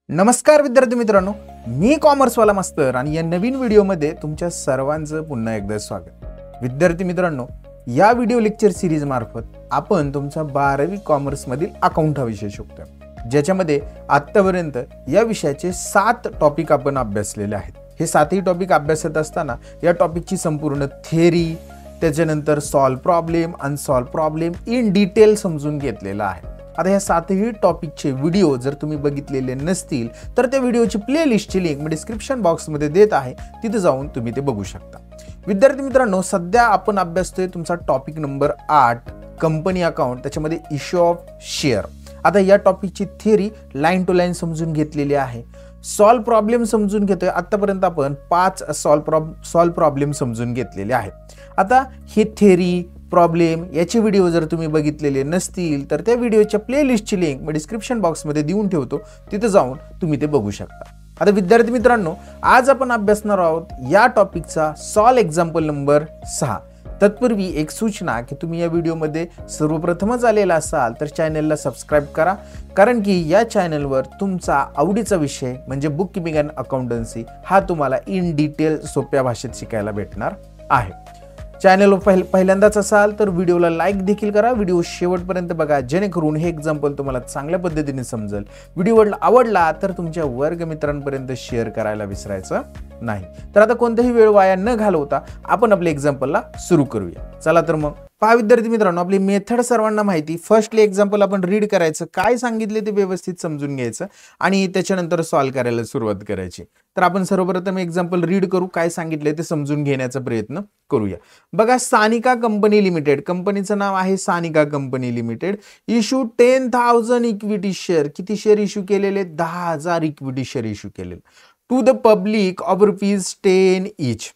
नमस्कार विद्यार्थी मित्रांनो, मी कॉमर्सवाला मास्तर आणि या नवीन व्हिडिओमध्ये तुमच्या सर्वांचं पुन्हा एकदा स्वागत. विद्यार्थी मित्रांनो, या व्हिडिओ लेक्चर सिरीज मार्फत आपण तुमचा 12वी कॉमर्समधील अकाउंट हा विषय शिकतोय, ज्याच्यामध्ये आतापर्यंत या विषयाचे 7 टॉपिक आपण अभ्यासलेले आहेत. हे 7ही टॉपिक अभ्यासत असताना या टॉपिकची संपूर्ण थेअरी, त्याच्यानंतर solved problem, unsolved problem in detail समजून घेतलेला आहे. आता या 7ही टॉपिकचे व्हिडिओ जर तुम्ही बघितलेले नसतील तर त्या व्हिडिओची प्लेलिस्टची लिंक मी डिस्क्रिप्शन बॉक्समध्ये देत आहे, तिथे जाऊन तुम्ही ते बघू शकता. विद्यार्थी मित्रांनो, सध्या आपण अभ्यासतोय तुमचा टॉपिक नंबर 8 कंपनी अकाउंट, त्याच्यामध्ये इश्यू ऑफ शेअर. आता या टॉपिकची थिअरी लाईन टू लाईन समजून घेतलेली आहे. सॉल्व प्रॉब्लेम समजून घेतोय. आतापर्यंत आपण 5 सॉल्व प्रॉब्लेम समजून घेतलेले आहेत. आता ही थेअरी प्रॉब्लेम याचे व्हिडिओ जर तुम्ही बघितलेले नसतील तर त्या व्हिडिओच्या प्लेलिस्टची लिंक मी डिस्क्रिप्शन बॉक्समध्ये देऊन ठेवतो, तिथे जाऊन तुम्ही ते बघू शकता. आता विद्यार्थी मित्रांनो, आज आपण अभ्यासणार आहोत या टॉपिकचा सॉल्व एक्झाम्पल नंबर 6. तत्पूर्वी एक सूचना की तुम्ही या व्हिडिओमध्ये सर्वप्रथमच आलेला असाल तर चॅनलला सबस्क्राईब करा, कारण की या चॅनलवर तुमचा आवडीचा विषय म्हणजे बुक कीपिंग अँड अकाउंटन्सी हा तुम्हाला इन डिटेल सोप्या भाषेत शिकायला भेटणार आहे. चॅनलवर पहिल्यांदाच असाल तर व्हिडिओला लाईक देखील करा. व्हिडिओ शेवटपर्यंत बघा, जेणेकरून हे एक्झाम्पल तुम्हाला चांगल्या पद्धतीने समजेल. व्हिडिओ आवडला तर तुमच्या वर्गमित्रांपर्यंत शेअर करायला विसरायचं नाही. तर आता कोणताही वेळ वाया न घालवता आपण आपल्या एक्झाम्पलला सुरू करूया. चला तर मग पहा विद्यार्थी मित्रांनो, आपली मेथड सर्वांना माहिती. फर्स्टली एक्झाम्पल आपण रीड करायचं, काय सांगितले ते व्यवस्थित समजून घ्यायचं आणि त्याच्यानंतर सॉल्व करायला सुरुवात करायची. तर आपण सर्वप्रथम एक्झाम्पल रीड करू, काय सांगितले ते समजून घेण्याचा प्रयत्न करूया. बघा, सानिका कंपनी लिमिटेड, कंपनीचं नाव आहे Sanika company limited. Issue 10,000 equity share. किती शेअर इश्यू केलेले? 10,000 इक्विटी शेअर इश्यू केलेले टू द पब्लिक ऑफ ₹10 इच.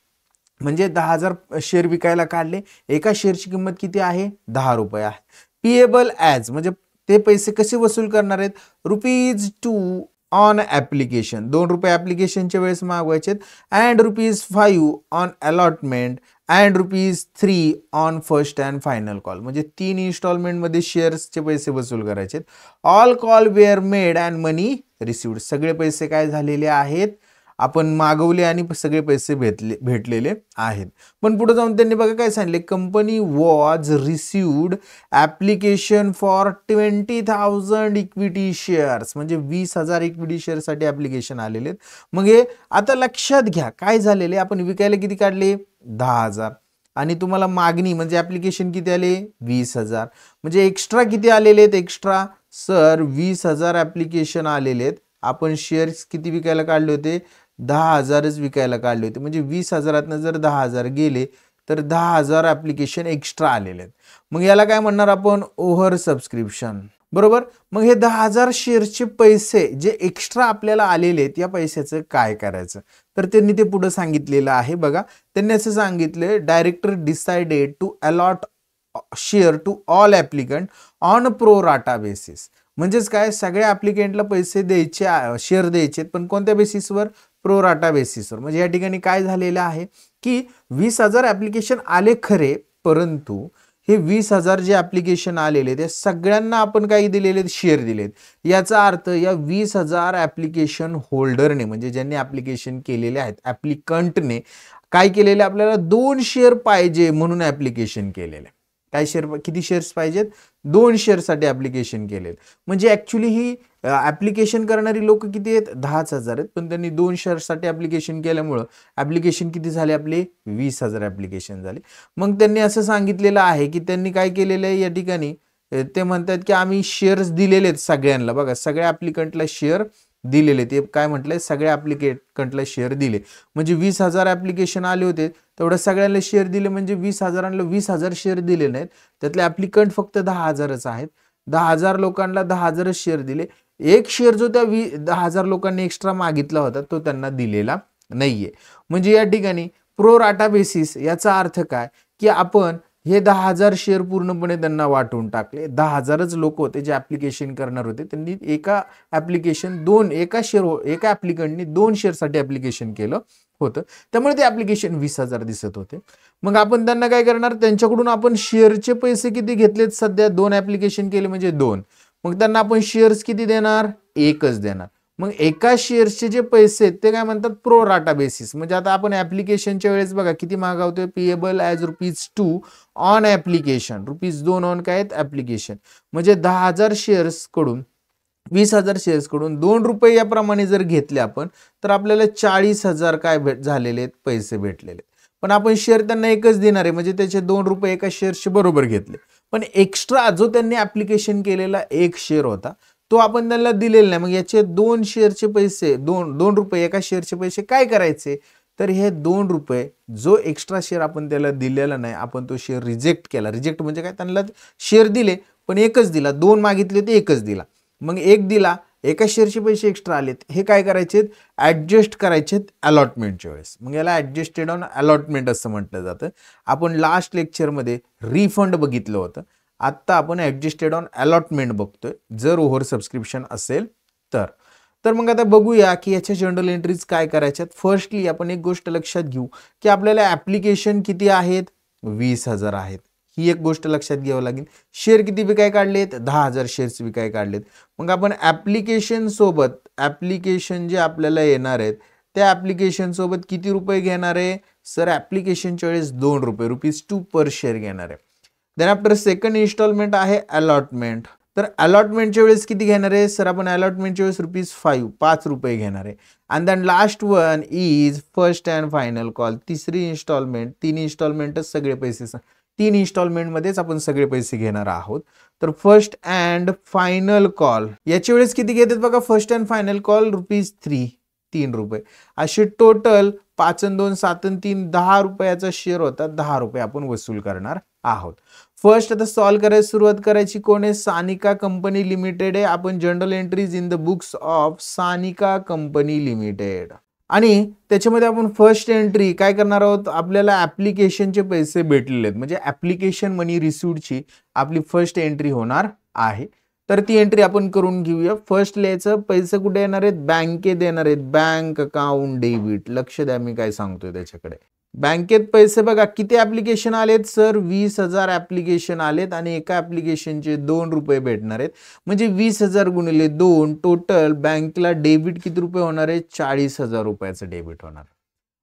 म्हणजे 10,000 शेअर विकायला काढले. एका शेअरची किंमत किती आहे? ₹10 आहे. पेएबल ॲज म्हणजे ते पैसे कसे वसूल करणार आहेत? ₹2 ऑन ॲप्लिकेशन, ₹2 ॲप्लिकेशनच्या वेळेस मागवायचे, and ₹5 on allotment, and ₹3 on first and final call. म्हणजे 3 इन्स्टॉलमेंटमध्ये शेअर्सचे पैसे वसूल करायचे. All call were made and money received. सगळे पैसे काय झालेले आहेत? आपण मागवले आणि सगळे पैसे भेटलेले आहेत. पण पुढे जाऊन त्यांनी बघा काय सांगितले, company was received application for 20,000 equity shares. म्हणजे 20,000 इक्विटी शेअरसाठी ॲप्लिकेशन आलेले आहेत. मग हे आता लक्षात घ्या, काय झालेले, आपण विकायला किती काढले? 10,000. आणि तुम्हाला मागणी म्हणजे ॲप्लिकेशन किती आले? 20,000. म्हणजे एक्स्ट्रा किती आलेले आहेत? एक्स्ट्रा सर 20,000 ॲप्लिकेशन आलेले आहेत. आपण शेअर्स किती विकायला काढले होते? 10,000च विकायला काढले होते. म्हणजे 20,000तनं जर 10,000 गेले तर 10,000 ॲप्लिकेशन एक्स्ट्रा आलेले आहेत. मग याला काय म्हणणार आपण? Over subscription. बरोबर. मग हे 10,000 शेअर्सचे पैसे जे एक्स्ट्रा आपल्याला आलेले आहेत, या पैशाचं काय करायचं? तर त्यांनी ते पुढे सांगितलेलं आहे. बघा, त्यांनी असं सांगितले, director decided to allot share to all applicant on pro rata basis. म्हणजेच काय, सगळ्या ॲप्लिकंटला पैसे द्यायचे, शेअर द्यायचे, पण कोणत्या बेसिसवर? प्रो राटा बेसिसवर. म्हणजे या ठिकाणी काय झालेलं आहे की 20,000 ॲप्लिकेशन आले खरे, परंतु हे 20,000 जे ॲप्लिकेशन आलेले ते सगळ्यांना आपण काही दिलेले? शेअर दिलेत. याचा अर्थ या 20,000 ॲप्लिकेशन होल्डरने म्हणजे ज्यांनी ॲप्लिकेशन केलेले आहेत, ॲप्लिकंटने काय केलेले? आपल्याला 2 शेअर पाहिजे म्हणून ॲप्लिकेशन केलेले. काय शेअर, किती शेअर्स पाहिजेत? 2 शेअरसाठी ॲप्लिकेशन केलेत. म्हणजे ॲक्च्युली ही ॲप्लिकेशन करणारी लोक किती आहेत? 10,000 आहेत, पण त्यांनी 2 शेअर्ससाठी ॲप्लिकेशन केल्यामुळं ॲप्लिकेशन किती झाले आपले? 20,000 ॲप्लिकेशन झाले. मग त्यांनी असं सांगितलेलं आहे की त्यांनी काय केलेलं आहे या ठिकाणी, ते म्हणतात की आम्ही शेअर्स दिलेले आहेत सगळ्यांना. बघा, सगळ्या ॲप्लिकंटला शेअर दिलेले. ते काय म्हटलंय? सगळ्या ॲप्लिकंटला शेअर दिले. म्हणजे 20,000 ॲप्लिकेशन आले होते, तेवढ्या सगळ्यांना शेअर दिले. म्हणजे 20,000ला 20,000 शेअर दिले नाहीत. त्यातले ॲप्लिकंट फक्त 10,000च आहेत. 10,000 लोकांना 10,000च शेअर दिले. एक शेअर जो त्या 10,000 लोकांनी एक्स्ट्रा मागितला होता तो त्यांना दिलेला नाहीये. म्हणजे या ठिकाणी प्रो राटा बेसिस याचा अर्थ काय की आपण हे 10,000 शेअर पूर्णपणे त्यांना वाटून टाकले. 10,000च लोक होते जे ॲप्लिकेशन करणार होते. त्यांनी एका ॲप्लिकंटनी 2 शेअरसाठी ॲप्लिकेशन केलं होतं. त्यामुळे ते ॲप्लिकेशन 20,000 दिसत होते. मग आपण त्यांना काय करणार? त्यांच्याकडून आपण शेअरचे पैसे किती घेतलेत? सध्या 2 ॲप्लिकेशन केले म्हणजे 2. मग त्यांना आपण शेअर्स किती देणार? 1च देणार. मग एका शेअर्सचे जे पैसे आहेत ते काय म्हणतात प्रो राटा बेसिस. म्हणजे आता आपण ऍप्लिकेशनच्या वेळेस बघा किती मागवतोय, payable as ₹2 on application, ₹2 on काय आहेत ऍप्लिकेशन. म्हणजे 10,000 शेअर्स कडून 20,000 शेअर्स कडून ₹2 याप्रमाणे जर घेतले आपण तर आपल्याला 40,000 काय झालेले आहेत पैसे भेटलेले. पण आपण शेअर त्यांना एकच देणार आहे म्हणजे त्याचे ₹2 एका शेअर्सचे बरोबर घेतले. पण एक्स्ट्रा जो त्यांनी ऍप्लिकेशन केलेला एक शेअर होता तो आपण त्यांना दिलेला नाही. मग याचे 2 शेअरचे पैसे ₹2 एका शेअरचे पैसे काय करायचे, तर हे ₹2 जो एक्स्ट्रा शेअर आपण त्याला दिलेला नाही, आपण तो शेअर रिजेक्ट केला. रिजेक्ट म्हणजे काय, त्यांना शेअर दिले पण एकच दिला, 2 मागितले होते एकच दिला. मग एक दिला, एका शेअरचे पैसे एक्स्ट्रा आलेत, हे काय करायचे ऍडजस्ट करायचे अलॉटमेंटच्या वेळेस. मग याला ऍडजस्टेड ऑन अलॉटमेंट असं म्हटलं जातं. आपण लास्ट लेक्चरमध्ये रिफंड बघितलं होतं. आत्ता आपण ऍडजस्टेड ऑन अलॉटमेंट बघतोय जर ओव्हर सबस्क्रिप्शन असेल तर मग आता बघूया की याच्या जर्नल एंट्रीज काय करायच्यात. फर्स्टली आपण एक गोष्ट लक्षात घेऊ की आपल्याला ऍप्लिकेशन किती आहेत, 20,000 आहेत. ही एक गोष्ट लक्षात घ्यावं लागेल. शेअर किती विकाय काढलेत, 10,000 शेअर्स विकाय काढलेत. मग आपण ऍप्लिकेशन सोबत ऍप्लिकेशन जे आपल्याला येणार आहेत त्या ऍप्लिकेशन सोबत किती रुपये घेणार आहे, सर ऍप्लिकेशनच्या वेळेस ₹2 ₹2 पर शेअर घेणार आहे. देन आफ्टर सेकंड इन्स्टॉलमेंट आहे अलॉटमेंट. तर अलॉटमेंटच्या वेळेस किती घेणार आहे, सर आपण अलॉटमेंटच्या वेळेस ₹5 घेणार आहे. And then last one is first and final call. तिसरी इन्स्टॉलमेंट, 3 इन्स्टॉलमेंटच सगळे पैसे, 3 इन्स्टॉलमेंटमध्येच आपण सगळे पैसे घेणार आहोत. तर फर्स्ट अँड फायनल कॉल याच्या वेळेस किती घेतात बघा, फर्स्ट अँड फायनल कॉल ₹3 असे टोटल 5 आणि 2 7 आणि 3 ₹10 शेअर होता, ₹10 आपण वसूल करणार आहोत. फर्स्ट आता सॉल्व्ह करायला सुरुवात करायची कोण आहे, सानिका कंपनी लिमिटेड आहे. आपण journal entries in the books of Sanika company limited आणि त्याच्यामध्ये आपण फर्स्ट एंट्री काय करणार आहोत, आपल्याला ऍप्लिकेशनचे पैसे भेटलेले आहेत म्हणजे ऍप्लिकेशन मनी रिसिव्हची आपली फर्स्ट एंट्री होणार आहे. तर ती एंट्री आपण करून घेऊया. फर्स्ट लिहायचं, पैसे कुठे येणार आहेत, बँकेत येणार आहेत. Bank account debit. लक्ष द्या मी काय सांगतोय त्याच्याकडे. बँकेत पैसे बघा किती ऍप्लिकेशन आलेत, सर 20,000 ऍप्लिकेशन आलेत आणि एका ऍप्लिकेशनचे ₹2 भेटणार आहेत. म्हणजे 20,000 गुणिले 2 टोटल बँकेला डेबिट किती रुपये होणार आहे, ₹40,000 डेबिट होणार.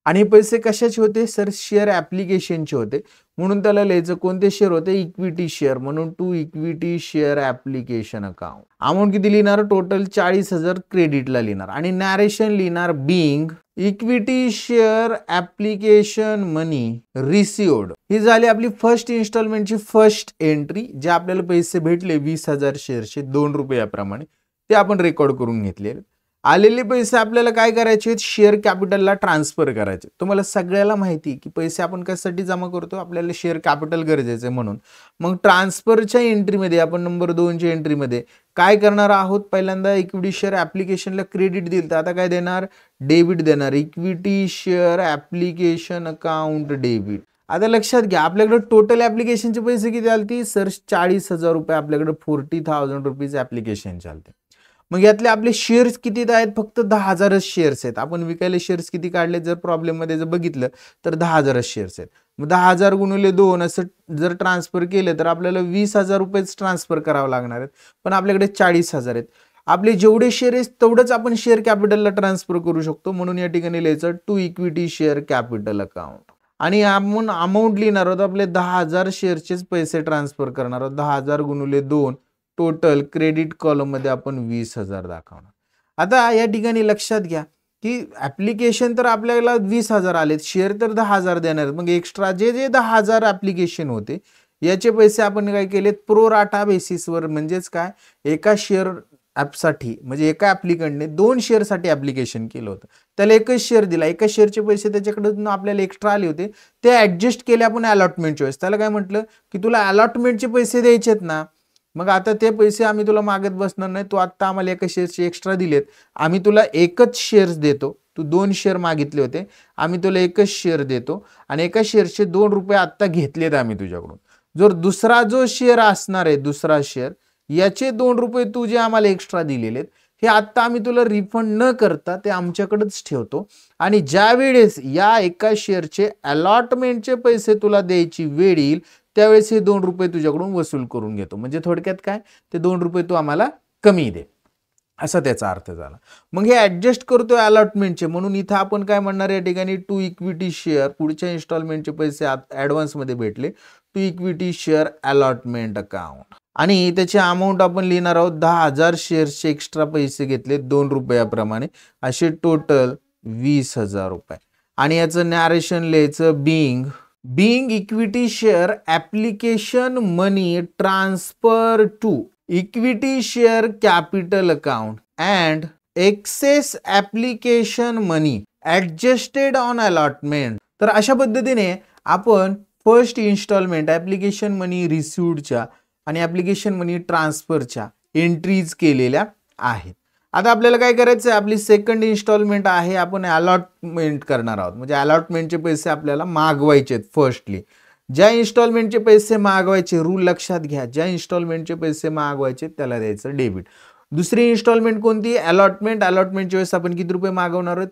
आणि पैसे कशाचे होते, सर शेअर ऍप्लिकेशनचे होते. म्हणून त्याला लिहायचं कोणते शेअर होते, इक्विटी शेअर. म्हणून to equity share application account. Amount किती लिहिणार, टोटल 40,000 क्रेडिटला लिहिणार आणि नॅरेशन लिहिणार being equity share application money received. ही झाली आपली फर्स्ट इन्स्टॉलमेंटची फर्स्ट एंट्री. जे आपल्याला पैसे भेटले 20,000 शेअरचे ₹2 याप्रमाणे ते आपण रेकॉर्ड करून घेतले. आलेले पैसे आपल्याला काय करायचे, शेअर कॅपिटलला ट्रान्सफर करायचे. तुम्हाला सगळ्याला माहिती की पैसे आपण कशासाठी जमा करतो, आपल्याला शेअर कॅपिटल गरजेचं आहे म्हणून. मग ट्रान्सफरच्या एंट्रीमध्ये आपण नंबर 2च्या एंट्रीमध्ये काय करणार आहोत, पहिल्यांदा इक्विटी शेअर ऍप्लिकेशनला क्रेडिट दिलं तर आता काय देणार, डेबिट देणार. Equity share application account debit. आता लक्षात घ्या आपल्याकडे टोटल ऍप्लिकेशनचे पैसे किती आलते, सर ₹40,000 आपल्याकडे ₹40,000 ऍप्लिकेशन चालते. मग यातले आपले शेअर्स किती आहेत, फक्त 10,000 शेअर्स आहेत. आपण विकायला शेअर्स किती काढले, जर प्रॉब्लेम मध्ये जर बघितलं तर 10,000 शेअर्स आहेत. मग 10,000 गुणिले 2 असं जर ट्रान्सफर केले तर आपल्याला ₹20,000 ट्रान्सफर करावं लागणार आहेत. पण आपल्याकडे 40,000 आहेत. आपले जेवढे शेअर आहेत तेवढंच आपण शेअर कॅपिटलला ट्रान्सफर करू शकतो. म्हणून या ठिकाणी लिहायचं to equity share capital account. आणि आपण अमाऊंट लिहिणार आहोत, आपले 10,000 शेअरचेच पैसे ट्रान्सफर करणार आहोत. 10,000 गुणिले 2 टोटल क्रेडिट कॉलम मध्ये आपण 20,000 दाखवणार. आता या ठिकाणी लक्षात घ्या की ऍप्लिकेशन तर आपल्याला 20,000 आलेत, शेअर तर 10,000 देणार आहेत. मग एक्स्ट्रा जे 10,000 ऍप्लिकेशन होते याचे पैसे आपण काय केलेत, प्रो राटा बेसिसवर. म्हणजेच काय, एका शेअर ऍपसाठी म्हणजे एका ऍप्लिकंटने 2 शेअरसाठी ऍप्लिकेशन केलं होतं, त्याला एकच शेअर दिला, एका शेअरचे पैसे त्याच्याकडून आपल्याला एक्स्ट्रा आले होते, ते ऍडजस्ट केले आपण अलॉटमेंटच्या वेळेस. त्याला काय म्हटलं की तुला अलॉटमेंटचे पैसे द्यायचे आहेत ना, मग आता ते पैसे आम्ही तुला मागत बसणार नाही, तू आता आम्हाला एका शेअरचे एक्स्ट्रा दिलेत, आम्ही तुला एकच शेअर्स देतो. तू 2 शेअर मागितले होते, आम्ही तुला एकच शेअर देतो आणि एका शेअरचे ₹2 आता घेतलेत आम्ही तुझ्याकडून. जर दुसरा जो शेअर असणार आहे, दुसरा शेअर, याचे ₹2 तू जे आम्हाला एक्स्ट्रा दिलेले हे आता आम्ही तुला रिफंड न करता ते आमच्याकडेच ठेवतो आणि ज्या वेळेस या एका शेअरचे अलॉटमेंटचे पैसे तुला द्यायची वेळ येईल त्यावेळेस हे ₹2 तुझ्याकडून वसूल करून घेतो. म्हणजे थोडक्यात काय, ते ₹2 तू आम्हाला कमी दे. असा त्याचा अर्थ झाला. मग हे ऍडजस्ट करतोय अलॉटमेंटचे, म्हणून इथं आपण काय म्हणणार या ठिकाणी टू इक्विटी शेअर पुढच्या इन्स्टॉलमेंटचे पैसे ॲडव्हान्समध्ये भेटले, to equity share allotment account. आणि त्याची अमाऊंट आपण लिहिणार आहोत 10,000 शेअर्सचे एक्स्ट्रा पैसे घेतले 2 रुपयाप्रमाणे, असे टोटल 20,000 रुपये. आणि याचं नॅरेशन लिहायचं being equity share application money transfer to equity share capital account and excess application money adjusted on allotment. तर अशा पद्धतीने आपण फर्स्ट इन्स्टॉलमेंट ॲप्लिकेशन मनी रिसिव्डच्या आणि ॲप्लिकेशन मनी ट्रान्सफरच्या एंट्रीज केलेल्या आहेत. आता आपल्याला काय करायचं आहे, आपली सेकंड इन्स्टॉलमेंट आहे, आपण अलॉटमेंट करणार आहोत. म्हणजे अलॉटमेंटचे पैसे आपल्याला मागवायचे आहेत. फर्स्टली ज्या इन्स्टॉलमेंटचे पैसे मागवायचे, रूल लक्षात घ्या, ज्या इन्स्टॉलमेंटचे पैसे मागवायचे त्याला द्यायचं डेबिट. दुसरी इन्स्टॉलमेंट कोणती, अलॉटमेंट. अलॉटमेंटच्या वेळेस आपण किती रुपये मागवणार आहोत,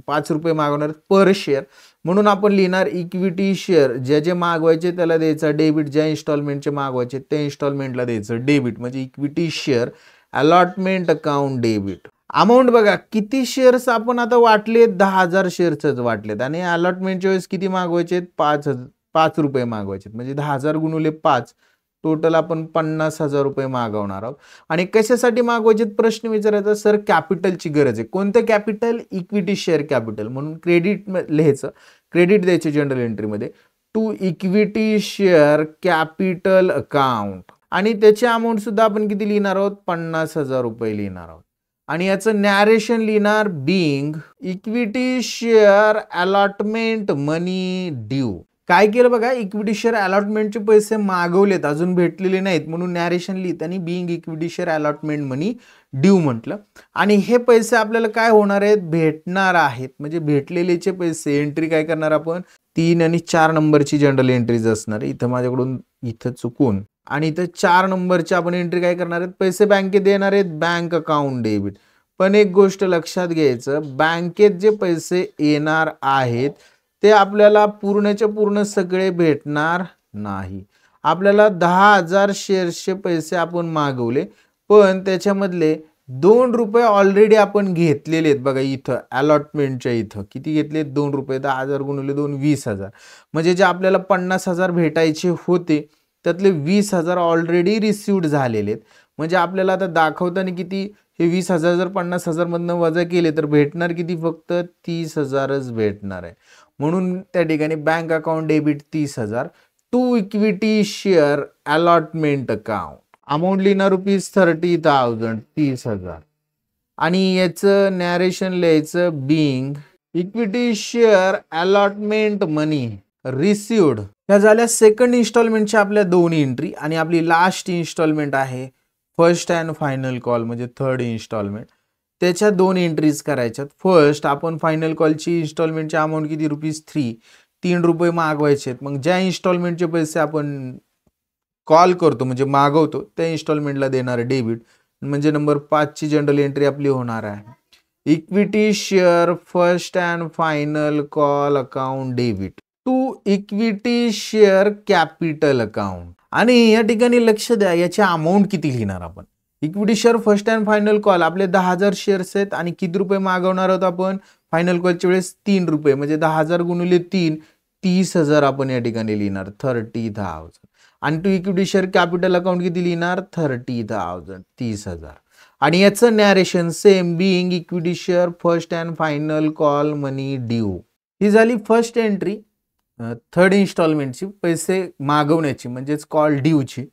5 रुपये मागवणार आहेत पर शेअर. म्हणून आपण लिहिणार इक्विटी शेअर, ज्या जे मागवायचे त्याला द्यायचं डेबिट, ज्या इन्स्टॉलमेंटचे मागवायचे त्या इन्स्टॉलमेंटला द्यायचं डेबिट. म्हणजे equity share allotment account debit. Amount बघा किती शेअर्स आपण आता वाटलेत, 10,000 शेअर्सच वाटलेत आणि अलॉटमेंटच्या वेळेस किती मागवायचे, 5 रुपये मागवायचे. म्हणजे 10,000 गुणुले 5 टोटल आपण 50,000 रुपये मागवणार आहोत. आणि कशासाठी मागवायचे प्रश्न विचारायचा, सर कॅपिटलची गरज आहे. कोणतं कॅपिटल, इक्विटी शेअर कॅपिटल. म्हणून क्रेडिट लिहायचं, क्रेडिट द्यायचे जनरल एंट्रीमध्ये to equity share capital account. आणि त्याची अमाऊंट सुद्धा आपण किती लिहिणार आहोत, 50,000 रुपये लिहिणार आहोत. आणि याचं नॅरेशन लिहिणार बिंग इक्विटी शेअर अलॉटमेंट मनी ड्यू. काय केलं बघा, इक्विटी शेअर अलॉटमेंटचे पैसे मागवलेत, अजून भेटलेले नाहीत, म्हणून नॅरेशन लिहिताना बिंग इक्विटी शेअर अलॉटमेंट मनी ड्यू म्हटलं. आणि हे पैसे आपल्याला काय होणार आहेत, भेटणार आहेत. म्हणजे भेटलेलेचे पैसे एंट्री काय करणार आपण, 3 आणि 4 नंबरची जनरल एंट्रीज असणार आहे. इथं माझ्याकडून इथं चुकून, आणि इथं 4 नंबरची आपण एंट्री काय करणार आहेत, पैसे बँकेत देणार आहेत, बँक अकाउंट डेबिट. पण एक गोष्ट लक्षात घ्यायचं, बँकेत जे पैसे येणार आहेत ते आपल्याला पूर्णच्या पूर्ण सगळे भेटणार नाही. आपल्याला 10,000 शेअर्सचे पैसे आपण मागवले, पण त्याच्यामधले 2 रुपये ऑलरेडी आपण घेतलेले आहेत. बघा इथं अलॉटमेंटच्या इथं किती घेतले, 2 रुपये. 10,000 गुणिले 2 20,000. म्हणजे जे आपल्याला 50,000 भेटायचे होते त्यातले 20,000 ऑलरेडी रिसिव्ड झालेले आहेत. म्हणजे आपल्याला आता दाखवताना किती, हे 20,000 जर 50,000 मधनं वजा केले तर भेटणार किती, फक्त 30,000च भेटणार आहे. म्हणून त्या ठिकाणी bank account debit 30,000 to equity share allotment account. Amount लिहिणार ₹30,000 30,000. आणि याचं नॅरेशन लिहायचं being equity share allotment money received. ह्या झाल्या सेकंड इन्स्टॉलमेंटच्या आपल्या 2 एंट्री. आणि आपली लास्ट इन्स्टॉलमेंट आहे फर्स्ट अँड फायनल कॉल, म्हणजे थर्ड इन्स्टॉलमेंट. त्याच्या 2 एंट्रीज करायच्यात. फर्स्ट आपण फायनल कॉलची इन्स्टॉलमेंटची अमाऊंट किती, ₹3 रुपये मागवायचे आहेत. मग ज्या इन्स्टॉलमेंटचे पैसे आपण कॉल करतो म्हणजे मागवतो त्या इन्स्टॉलमेंटला देणार डेबिट. म्हणजे नंबर 5 ची जनरल एंट्री आपली होणार आहे equity share first and final call account debit to equity share capital account. आणि या ठिकाणी लक्ष द्या, याची अमाऊंट किती लिहिणार आपण. Equity share first and final call आपले 10,000 शेअर्स आहेत आणि किती रुपये मागवणार आहोत आपण फायनल कॉलच्या वेळेस, 3 रुपये. म्हणजे 10,000 गुणिले 3 30,000 आपण या ठिकाणी लिहिणार 30,000. आणि to equity share capital account किती लिहिणार 30,000 30,000. आणि याचं narration same being equity share first and final call money due. ही झाली फर्स्ट एंट्री थर्ड इन्स्टॉलमेंटची, पैसे मागवण्याची म्हणजेच कॉल ड्यूची.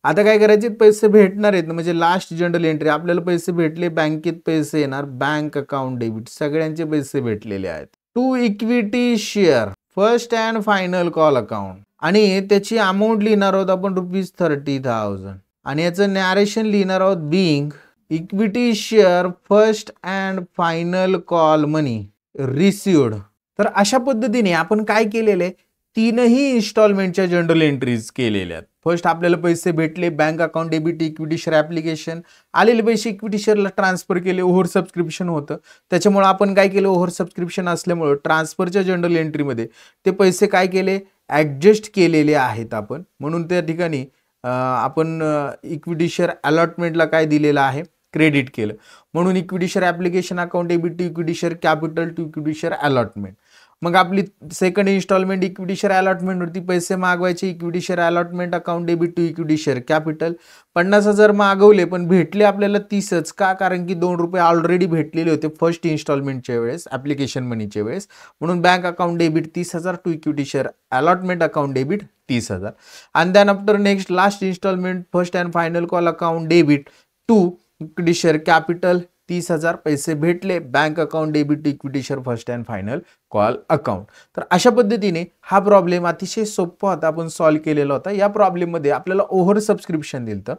आता काय करायचे, पैसे भेटणार आहेत म्हणजे लास्ट जनरल एंट्री आपल्याला पैसे भेटले, बँकेत पैसे येणार, बँक अकाउंट डेबिट, सगळ्यांचे पैसे भेटलेले आहेत. To equity share first and final call account. आणि त्याची अमाऊंट लिहिणार आहोत आपण ₹30,000. आणि याचं नॅरेशन लिहिणार आहोत being equity share first and final call money received. तर अशा पद्धतीने आपण काय केलेले, 3ही इन्स्टॉलमेंटच्या जनरल एंट्रीज केलेल्या आहेत. फर्स्ट आपल्याला पैसे भेटले, bank account debit equity share application, आलेले पैसे इक्विटी शेअरला ट्रान्सफर केले, ओव्हर सबस्क्रिप्शन होतं त्याच्यामुळे आपण काय केलं, ओव्हर सबस्क्रिप्शन असल्यामुळे ट्रान्सफरच्या जनरल एंट्रीमध्ये ते पैसे काय केले, ॲडजस्ट केलेले आहेत आपण. म्हणून त्या ठिकाणी आपण इक्विटी शेअर अलॉटमेंटला काय दिलेलं आहे, क्रेडिट केलं, म्हणून equity share application account debit to equity share capital to equity share allotment. मग आपली सेकंड इन्स्टॉलमेंट इक्विटी शेअर अलॉटमेंटवरती पैसे मागवायचे, equity share allotment account debit to equity share capital. 50,000 मागवले पण भेटले आपल्याला 30च का, कारण की ₹2 ऑलरेडी भेटलेले होते फर्स्ट इन्स्टॉलमेंटच्या वेळेस ॲप्लिकेशन मनीच्या वेळेस, म्हणून bank account debit 30,000 to equity share allotment account debit 30,000. And then after next last installment first and final call account debit to equity share capital 30,000 पैसे भेटले, bank account debit to equity share first and final call account. तर अशा पद्धतीने हा problem अतिशय सोपा होता, आपण सॉल्व्ह केलेला होता. या प्रॉब्लेममध्ये आपल्याला ओव्हर सबस्क्रिप्शन दिलं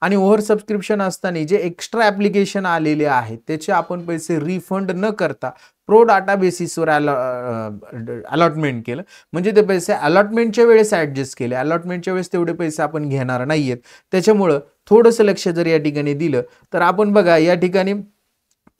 आणि ओव्हर सबस्क्रिप्शन असताना जे एक्स्ट्रा ॲप्लिकेशन आलेले आहेत त्याचे आपण पैसे रिफंड न करता प्रो डाटा बेसिसवर अलॉटमेंट केलं, म्हणजे ते पैसे अलॉटमेंटच्या वेळेस ॲडजस्ट केले. अलॉटमेंटच्या वेळेस तेवढे पैसे आपण घेणार नाहीयेत, त्याच्यामुळं थोडंसं लक्ष जर या ठिकाणी दिलं तर आपण बघा या ठिकाणी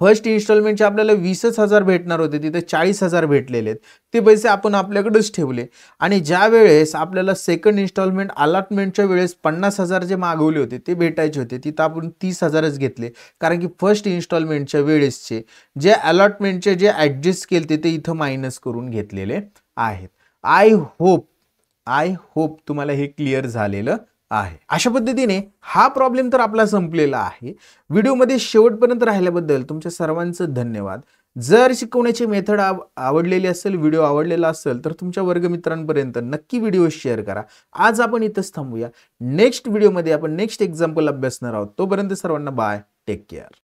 फर्स्ट इन्स्टॉलमेंटचे आपल्याला 20,000 भेटणार होते, तिथे 40,000 भेटलेले आहेत. ते पैसे आपण आपल्याकडेच ठेवले आणि ज्या वेळेस आपल्याला सेकंड इन्स्टॉलमेंट अलॉटमेंटच्या वेळेस 50,000 जे मागवले होते ते भेटायचे होते, तिथं आपण 30,000च घेतले, कारण की फर्स्ट इन्स्टॉलमेंटच्या वेळेसचे जे अलॉटमेंटचे जे ॲडजस्ट केले ते इथं मायनस करून घेतलेले आहेत. आय होप तुम्हाला हे क्लिअर झालेलं आहे. अशा पद्धतीने हा प्रॉब्लेम तर आपला संपलेला आहे. व्हिडिओमध्ये शेवटपर्यंत राहिल्याबद्दल तुमच्या सर्वांचं धन्यवाद. जर शिकवण्याची मेथड आवडलेली असेल, व्हिडिओ आवडलेला असेल तर तुमच्या वर्गमित्रांपर्यंत नक्की व्हिडिओ शेअर करा. आज आपण इथंच थांबूया. नेक्स्ट व्हिडिओमध्ये आपण नेक्स्ट एक्झाम्पल अभ्यासणार आहोत. तोपर्यंत सर्वांना बाय, टेक केअर.